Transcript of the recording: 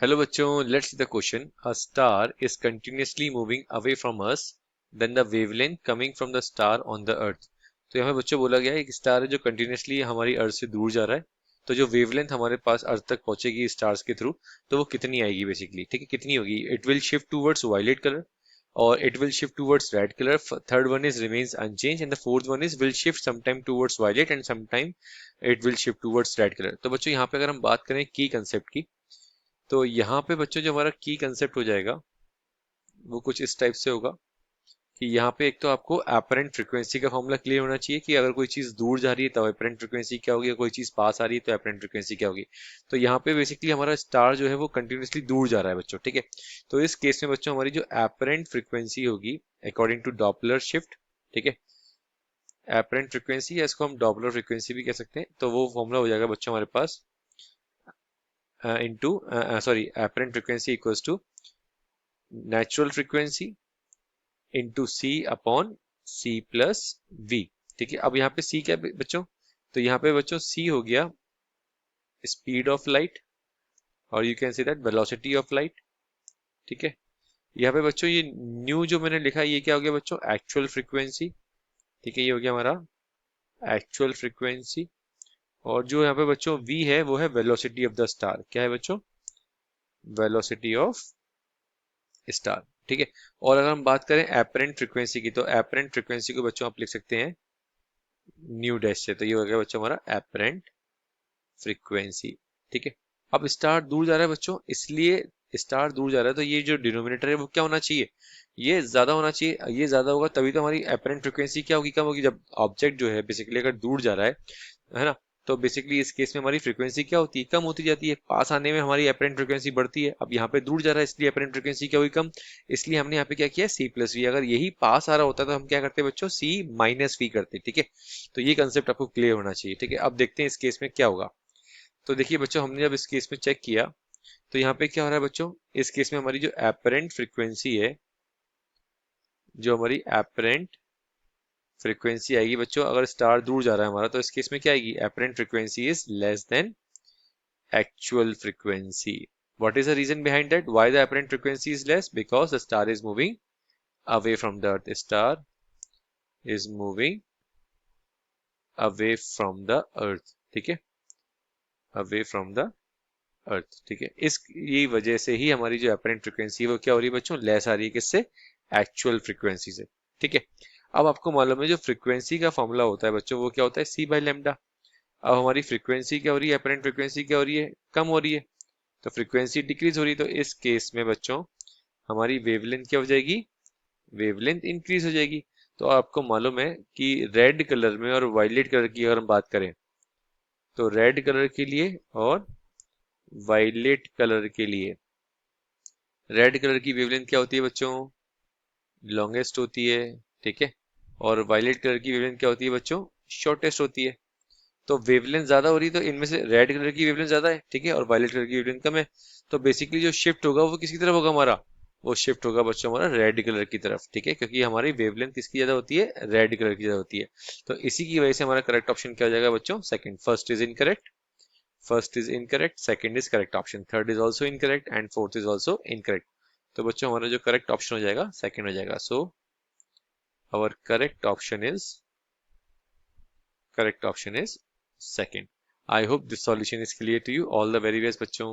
Hello बच्चों, let's see the question. A star is continuously moving away from us, then the wavelength coming from the star on the earth. तो यहाँ पे बच्चों बोला गया है एक स्टार है जो कंटिन्यूसली हमारी अर्थ से दूर जा रहा है, तो जो वेवलेंथ हमारे पास अर्थ तक पहुंचेगी स्टार्स के थ्रू, तो वो कितनी आएगी बेसिकली, ठीक है, कितनी होगी. It will shift towards violet colour और it will shift towards red colour. Third one is remains unchanged and the fourth one is will shift sometime towards violet and sometime it will shift towards red colour. तो बच्चों यहाँ पे अगर हम बात करें की कंसेप्ट की, तो यहाँ पे बच्चों जो हमारा की कंसेप्ट हो जाएगा वो कुछ इस टाइप से होगा कि यहाँ पे एक तो आपको एपरेंट फ्रीक्वेंसी का फॉर्मूला क्लियर होना चाहिए कि अगर कोई चीज दूर जा रही है तो एपरेंट फ्रीक्वेंसी क्या होगी, कोई चीज पास आ रही है तो एपरेंट फ्रीक्वेंसी क्या होगी. तो यहाँ पे बेसिकली हमारा स्टार जो है वो कंटिन्यूसली दूर जा रहा है बच्चों, ठीक है. तो इस केस में बच्चों हमारी जो एपरेंट फ्रीक्वेंसी होगी अकॉर्डिंग टू डॉपलर शिफ्ट, ठीक है, एपरेंट फ्रीक्वेंसी या इसको हम डॉपलर फ्रीक्वेंसी भी कह सकते हैं, तो वो फॉर्मूला हो जाएगा बच्चों हमारे पास into apparent frequency equals to natural frequency into C upon C plus V. ठीक है, अब यहाँ पे सी क्या है बच्चों, तो यहाँ पे बच्चों सी हो गया स्पीड ऑफ लाइट और you can see that velocity of light. ठीक है, यहाँ पे बच्चों ये न्यू जो मैंने लिखा है ये क्या हो गया बच्चों, एक्चुअल फ्रीक्वेंसी. ठीक है, ये हो गया हमारा एक्चुअल फ्रीक्वेंसी. और जो यहाँ पे बच्चों v है वो है वेलोसिटी ऑफ द स्टार. क्या है बच्चों, वेलोसिटी ऑफ स्टार. ठीक है, और अगर हम बात करें एपरेंट फ्रीक्वेंसी की, तो एपरेंट फ्रीक्वेंसी को बच्चों आप लिख सकते हैं न्यू डैश से. तो ये हो गया बच्चों हमारा एपरेंट फ्रीक्वेंसी. ठीक है, अब स्टार दूर जा रहा है बच्चों, इसलिए स्टार दूर जा रहा है तो ये जो डिनोमिनेटर है वो क्या होना चाहिए, ये ज्यादा होना चाहिए. ये ज्यादा होगा तभी तो हमारी एपरेंट फ्रीक्वेंसी क्या होगी, कम होगी. जब ऑब्जेक्ट जो है बेसिकली अगर दूर जा रहा है ना, तो बेसिकली इस केस में हमारी फ्रीक्वेंसी क्या होती है, कम होती जाती है. पास आने में हमारी एपरेंट फ्रीक्वेंसी बढ़ती है. अब यहाँ पे दूर जा रहा है इसलिए एपरेंट फ्रीक्वेंसी क्या हुई, कम. इसलिए हमने यहाँ पे क्या किया, सी प्लस वी. अगर यही पास आ रहा होता तो हम क्या करते बच्चों, सी माइनस वी करते. ठीक है, तो ये कंसेप्ट आपको क्लियर होना चाहिए. ठीक है, अब देखते हैं इस केस में क्या होगा. तो देखिए बच्चों, हमने जब इस केस में चेक किया तो यहाँ पे क्या हो रहा है बच्चों, इस केस में हमारी जो एपरेंट फ्रीक्वेंसी है, जो हमारी एपरेंट फ्रीक्वेंसी आएगी बच्चों, अगर स्टार दूर जा रहा है हमारा तो इस केस में क्या आएगी, apparent frequency is less than actual frequency. What is the reason behind that? Why the apparent frequency is less? Because the star is moving away from the earth. The star is moving away from the earth. ठीक है, away from the earth. ठीक है, इस ये वजह से ही हमारी जो apparent frequency है वो क्या हो रही है बच्चों, लेस आ रही है. किससे, actual frequency से. ठीक है, अब आपको मालूम है जो फ्रीक्वेंसी का फॉर्मूला होता है बच्चों वो क्या होता है, c बाई लेमडा. अब हमारी फ्रीक्वेंसी क्या हो रही है, अपरेंट फ्रीक्वेंसी क्या हो रही है, कम हो रही है, तो फ्रीक्वेंसी डिक्रीज हो रही है. तो इस केस में बच्चों हमारी वेवलेंथ क्या हो जाएगी, वेवलेंथ इंक्रीज हो जाएगी. तो आपको मालूम है कि रेड कलर में और वायलेट कलर की अगर हम बात करें, तो रेड कलर के लिए और वायलेट कलर के लिए, रेड कलर की वेवलेंथ क्या होती है बच्चों, लॉन्गेस्ट होती है. ठीक है, और वायलेट कलर की वेवलेंथ क्या होती है बच्चों, शॉर्टेस्ट होती है. तो वेवलेंथ ज्यादा हो रही है तो इनमें से रेड कलर की वेवलेंथ ज्यादा है, ठीक है, और वायलेट कलर की वेवलेंथ कम है. तो बेसिकली जो शिफ्ट होगा वो किसकी तरफ होगा हमारा, वो शिफ्ट होगा बच्चों हमारा रेड कलर की तरफ. ठीक है, क्योंकि हमारी वेवलेंथ किसकी ज्यादा होती है, रेड कलर की ज्यादा होती है. तो इसी की वजह से हमारा करेक्ट ऑप्शन क्या हो जाएगा बच्चों, second. First is incorrect, first is incorrect, second is correct option, third is also incorrect and fourth is also incorrect. तो बच्चों हमारा जो करेक्ट ऑप्शन हो जाएगा सेकंड हो जाएगा. So our correct option is, correct option is second. I hope this solution is clear to you. All the very best बच्चों.